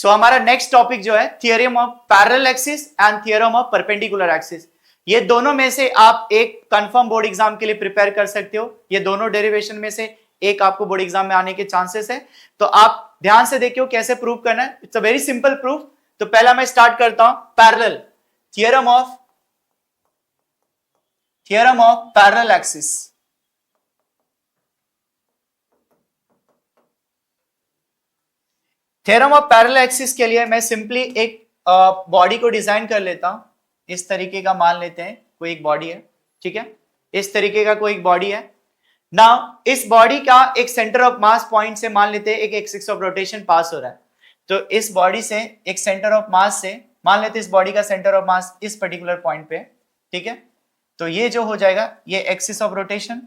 सो हमारा next topic जो है theorem of parallel axis and theorem of perpendicular axis. ये दोनों में से आप एक कंफर्म बोर्ड एग्जाम के लिए प्रिपेयर कर सकते हो। ये दोनों डेरिवेशन में से एक आपको बोर्ड एग्जाम में आने के चांसेस है, तो आप ध्यान से देखियो कैसे प्रूव करना है। It's a very simple proof. तो पहला मैं स्टार्ट करता हूं, parallel theorem of parallel axis. Theorem of parallel axis के लिए मैं सिंपली एक बॉडी को डिजाइन कर लेता हूं। इस तरीके का मान लेते हैं कोई एक बॉडी है, ठीक है, इस तरीके का कोई एक बॉडी है। नाउ इस बॉडी का एक सेंटर ऑफ मास पॉइंट से मान लेते हैं एक एक्सिस ऑफ रोटेशन पास हो रहा है। तो इस बॉडी से एक सेंटर ऑफ मास से मान लेते हैं इस बॉडी का सेंटर ऑफ मास इस पर्टिकुलर पॉइंट पे, ठीक है। तो ये जो हो जाएगा ये axis of rotation,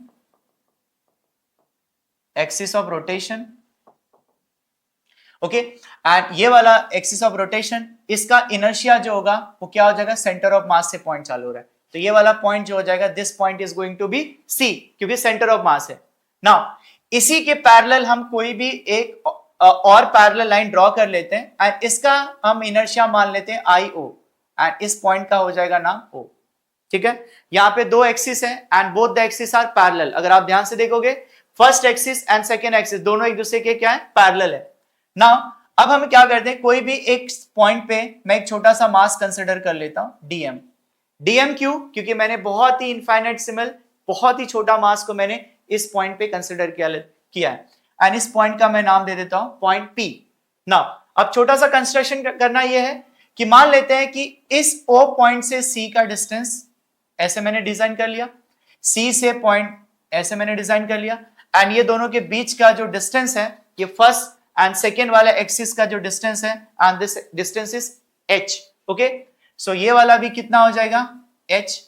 okay. And ये वाला एक्सिस ऑफ रोटेशन, इसका इनर्शिया जो होगा वो क्या हो जाएगा, सेंटर ऑफ मास से पॉइंट चालू हो रहा है। तो ये वाला पॉइंट जो हो जाएगा, this point is going to be C, क्योंकि सेंटर ऑफ मास है। नाउ इसी के पैरेलल हम कोई भी एक और पैरेलल लाइन ड्रॉ कर लेते हैं एंड इसका हम इनर्शिया मान लेते हैं आई ओ एंड इस पॉइंट का हो जाएगा नाम ओ, ठीक है। यहाँ पे दो एक्सिस है and both the axis are parallel. अगर आप ध्यान से देखोगे first axis and second axis दोनों एक दूसरे के क्या है, पैरेलल है। नाउ अब हम क्या करते हैं, कोई भी एक पॉइंट पे मैं एक छोटा सा मास कंसिडर कर लेता हूं डीएम। डीएम क्यों, क्योंकि मैंने बहुत ही इनफाइनाइटेसिमल, बहुत ही छोटा मास को मैंने इस पॉइंट पे कंसिडर किया है एंड इस पॉइंट का मैं नाम दे देता हूं पॉइंट पी। नाउ अब छोटा सा कंस्ट्रक्शन करना यह है कि मान लेते हैं कि इस ओ पॉइंट से सी का डिस्टेंस ऐसे मैंने डिजाइन कर लिया, सी से पॉइंट ऐसे मैंने डिजाइन कर लिया एंड ये दोनों के बीच का जो डिस्टेंस है ये फर्स्ट एंड सेकेंड वाला एक्सिस का जो डिस्टेंस है and this distance is h, okay. So ये वाला भी कितना हो जाएगा, h।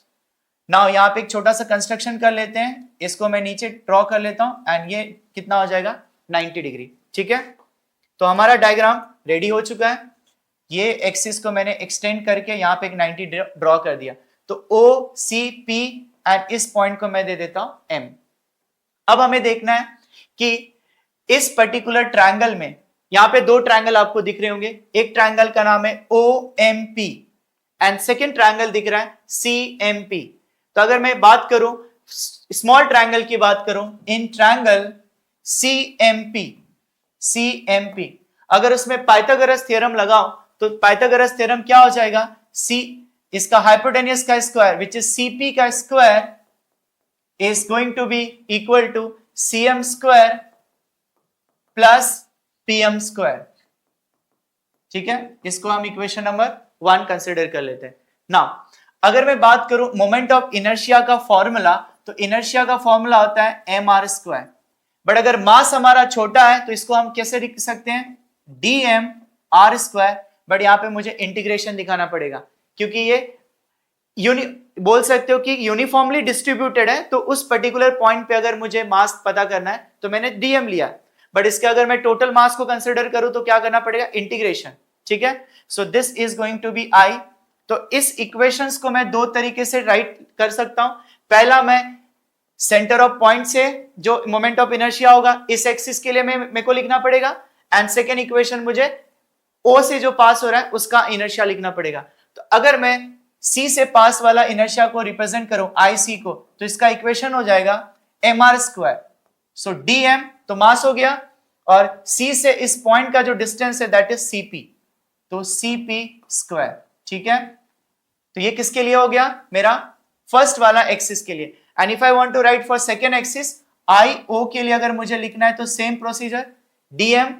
नाउ यहाँ पे एक छोटा सा कंस्ट्रक्शन कर लेते हैं, इसको मैं नीचे ड्रॉ कर लेता हूं एंड ये कितना हो जाएगा 90 डिग्री, ठीक है। तो हमारा डायग्राम रेडी हो चुका है। ये एक्सिस को मैंने एक्सटेंड करके यहाँ पे एक 90 ड्रॉ कर दिया। तो ओ सी पी एंड इस पॉइंट को मैं दे देता हूं m। अब हमें देखना है कि इस पर्टिकुलर ट्रायंगल में, यहां पे दो ट्रायंगल आपको दिख रहे होंगे, एक ट्रायंगल का नाम है OMP एंड सेकेंड ट्रायंगल दिख रहा है CMP। तो अगर मैं बात करूं स्मॉल ट्रायंगल की बात करूं, इन ट्रायंगल CMP अगर उसमें पाइथागोरस थ्योरम लगाओ तो पाइथागोरस थ्योरम क्या हो जाएगा, C इसका हाइपोटेन्यूज का स्क्वायर विच इज CP का square is going to be equal to CM square plus PM square, ठीक है। इसको हम इक्वेशन नंबर 1 कंसिडर कर लेते हैं। नाउ अगर मैं बात करूं मोमेंट ऑफ इनर्शिया का फॉर्मूला, तो इनर्शिया का फॉर्मूला होता है mr स्क्वायर। बट अगर मास हमारा छोटा है तो इसको हम कैसे लिख सकते हैं, dmr स्क्वायर। बट यहां पे मुझे इंटीग्रेशन दिखाना पड़ेगा क्योंकि ये बोल सकते हो कि यूनिफॉर्मली डिस्ट्रीब्यूटेड है। तो उस पर्टिकुलर पॉइंट पे अगर मुझे मास पता करना है तो मैंने dm लिया, बट इसके अगर मैं टोटल मास को कंसिडर करूं तो क्या करना पड़ेगा, इंटीग्रेशन, ठीक है। So this is going to be I. तो इस इक्वेशंस को मैं दो तरीके से राइट कर सकता हूं। पहला, मैं सेंटर ऑफ पॉइंट से जो मोमेंट ऑफ इनर्शिया होगा इस एक्सिस के लिए मेरे को लिखना पड़ेगा एंड सेकेंड इक्वेशन मुझे ओ से जो पास हो रहा है उसका इनर्शिया लिखना पड़ेगा। तो अगर मैं सी से पास वाला इनर्शिया को रिप्रेजेंट करूं IC को, तो इसका इक्वेशन हो जाएगा mr स्क्वायर। सो dm तो मास हो गया और C से इस पॉइंट का जो डिस्टेंस है दैट इज CP, तो CP स्क्वायर, ठीक है। तो ये किसके लिए हो गया, मेरा फर्स्ट वाला एक्सिस के लिए। And if I want to write for second axis IO के लिए अगर मुझे लिखना है तो सेम प्रोसीजर, dm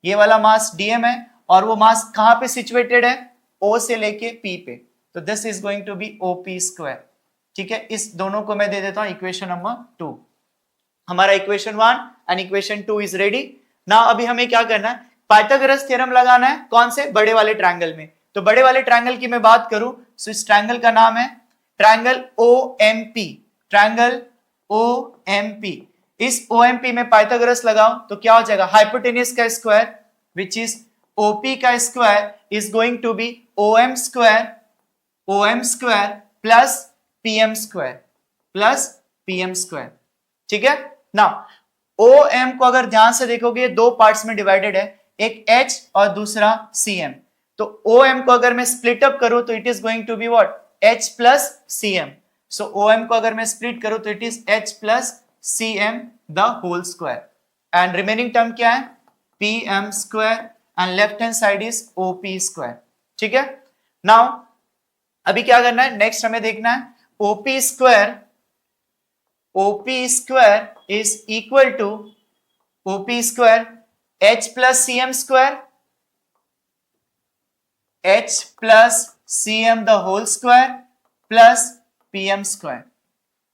ये वाला मास dm है और वो मास कहां पे सिचुएटेड है, O से लेके P पे। तो this is going to be OP square, ठीक है। इस दोनों को मैं दे देता हूं इक्वेशन नंबर 2। हमारा equation 1 and equation 2 is ready. Now अभी हमें क्या करना है, पाइथागोरस थ्योरम लगाना है। कौन से, बड़े वाले ट्रायंगल में। तो बड़े वाले ट्रायंगल की मैं बात करूं तो इस ट्रायंगल का नाम है ट्रायंगल OMP, ट्रायंगल OMP। इस OMP में पाइथागोरस लगाओ तो क्या हो जाएगा, हाइपोटेन्यूज का स्क्वायर विच इज OP का square is going to be OM square plus PM square, ठीक है। नाउ OM को अगर ध्यान से देखोगे दो पार्ट्स में डिवाइडेड है। एक H और दूसरा Cm। तो OM को अगर मैं स्प्लिट अप करूं तो it is going to be what, H plus Cm। So OM को अगर मैं स्प्लिट करूं तो it is H plus Cm the whole square, and remaining term क्या है, Pm square, and left hand side is OP square. ठीक है, now अभी क्या करना है, नेक्स्ट हमें देखना है OP square is equal to OP square H plus Cm square, H plus Cm the whole square plus Pm square.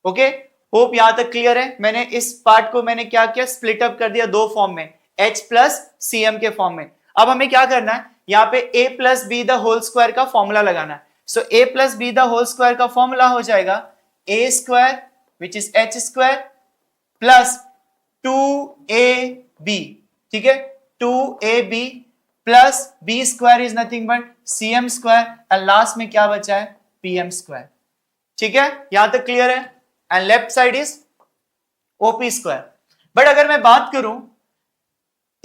Okay, hope यहां तक क्लियर है। मैंने इस पार्ट को मैंने क्या किया, स्प्लिट अप कर दिया दो फॉर्म में, H प्लस Cm के फॉर्म में। अब हमें क्या करना है, यहाँ पे a plus b the whole square का फॉर्मूला लगाना है। So a plus b the whole square का फॉर्मूला हो जाएगा a square which is H square plus 2ab, ठीक है, 2ab plus b square is nothing but Cm square, and last में क्या बचा है, Pm स्क्वायर। ठीक है, यहां तक क्लियर है, and left side is OP square. But अगर मैं बात करूं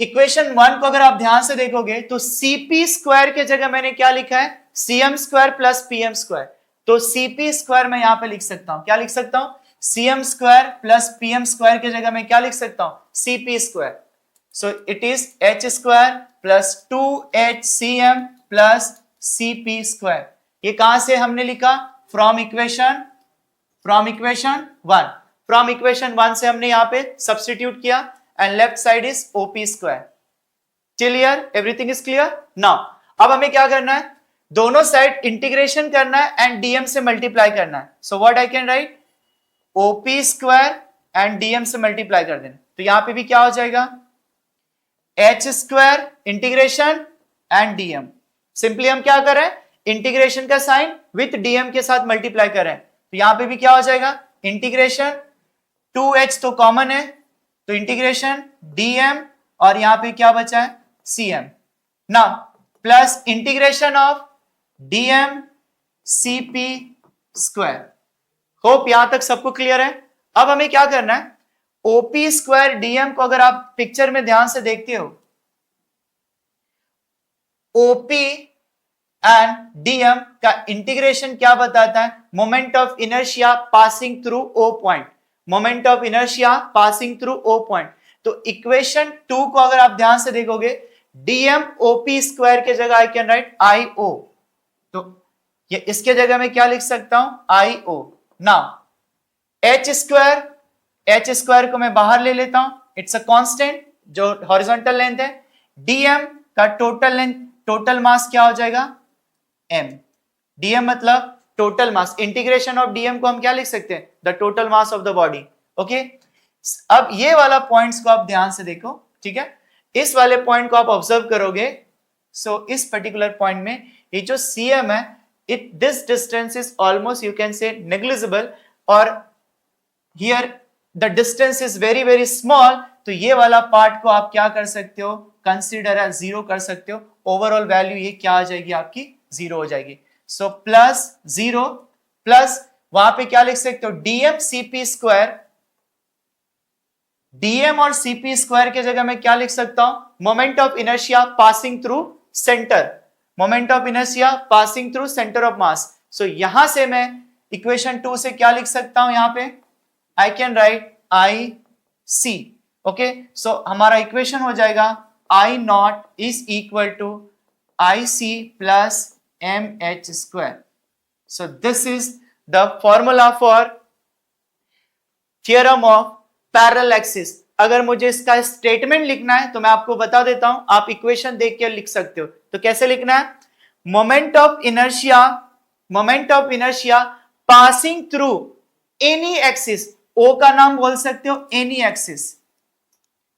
इक्वेशन 1 को, अगर आप ध्यान से देखोगे तो Cp स्क्वायर के जगह मैंने क्या लिखा है, Cm square plus Pm square. तो Cp स्क्वायर मैं यहां पे लिख सकता हूं, क्या लिख सकता हूं, Cm square plus Pm square के जगह मैं क्या लिख सकता हूं, Cp square. So it is H square plus 2HCm plus Cp square. ये कहां से हमने लिखा, फ्रॉम इक्वेशन 1। फ्रॉम इक्वेशन 1 से हमने यहां पे सब्स्टिट्यूट किया, and left side is OP square. Clear, everything is clear. Now अब हमें क्या करना है, दोनों साइड इंटीग्रेशन करना है एंड dm से मल्टीप्लाई करना है। So what I can right, OP square and dm से मल्टीप्लाई कर देना। तो यहां पे भी क्या हो जाएगा, H square integration and dm। Simply हम क्या कर रहे हैं, इंटीग्रेशन का साइन विथ dm के साथ मल्टीप्लाई कर रहे हैं। तो यहां पे भी क्या हो जाएगा, इंटीग्रेशन 2h तो कॉमन है, तो इंटीग्रेशन dm, और यहां पे क्या बचा है, Cm। ना plus integration of dm Cp square. Hope यहां तक सबको क्लियर है। अब हमें क्या करना है, OP स्क्वायर dm को अगर आप पिक्चर में ध्यान से देखते हो, OP एंड dm का इंटीग्रेशन क्या बताता है, moment of inertia passing through O point, moment of inertia passing through O point. तो इक्वेशन 2 को अगर आप ध्यान से देखोगे, dm OP स्क्वायर के जगह आई कैन राइट IO। तो ये इसके जगह में क्या लिख सकता हूं, IO। नाउ H स्क्वायर को मैं बाहर ले लेता हूं, इट्स अ कांस्टेंट जो हॉरिजॉन्टल लेंथ है। dm का टोटल मास क्या हो जाएगा, m। dm मतलब total mass, integration of dm को हम क्या लिख सकते हैं, the total mass of the body. Okay, अब ये वाला पॉइंट्स को आप ध्यान से देखो, ठीक है, इस वाले पॉइंट को आप ऑब्जर्व करोगे। सो इस पर्टिकुलर पॉइंट में ये जो Cm है, this distance is almost you can say negligible, और here the distance is very very small. तो ये वाला पार्ट को आप क्या कर सकते हो, कंसीडर एज जीरो कर सकते हो। ओवरऑल वैल्यू ये क्या आ जाएगी, आपकी जीरो हो जाएगी। सो प्लस जीरो प्लस वहां पे क्या लिख सकते हो, dm Cp स्क्वायर, dm और Cp स्क्वायर के जगह मैं क्या लिख सकता हूं, moment of inertia passing through centre, moment of inertia passing through centre of mass. So यहां से मैं इक्वेशन 2 से क्या लिख सकता हूं, यहां पे I can write IC। Okay, so हमारा इक्वेशन हो जाएगा I naught is equal to IC plus mh square. So this is the formula for theorem of parallel axis. अगर मुझे इसका स्टेटमेंट लिखना है तो मैं आपको बता देता हूं, आप इक्वेशन देख के लिख सकते हो। तो कैसे लिखना है, moment of inertia passing through any axis, O का नाम बोल सकते हो any axis,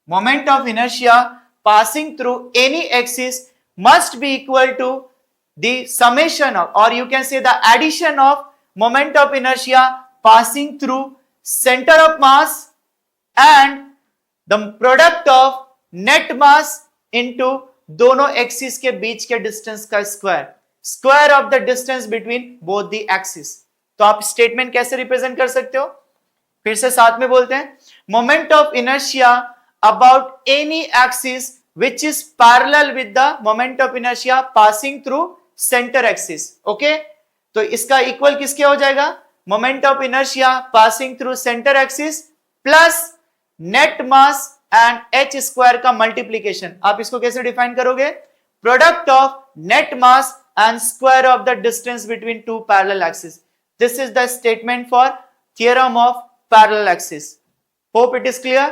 moment of inertia passing through any axis must be equal to the summation of, or you can say the addition of moment of inertia passing through center of mass and the product of net mass into दोनों axis के बीच के distance का square of the distance between both the axis. तो आप statement कैसे represent कर सकते हो, फिर से साथ में बोलते हैं, moment of inertia about any axis which is parallel with the moment of inertia passing through center axis. okay, तो इसका इक्वल किसके हो जाएगा, moment of inertia passing through centre axis plus net mass and h square का multiplication. आप इसको कैसे define करोगे, product of net mass and square of the distance between two parallel axes. This is the statement for theorem of parallel axis. Hope it is clear.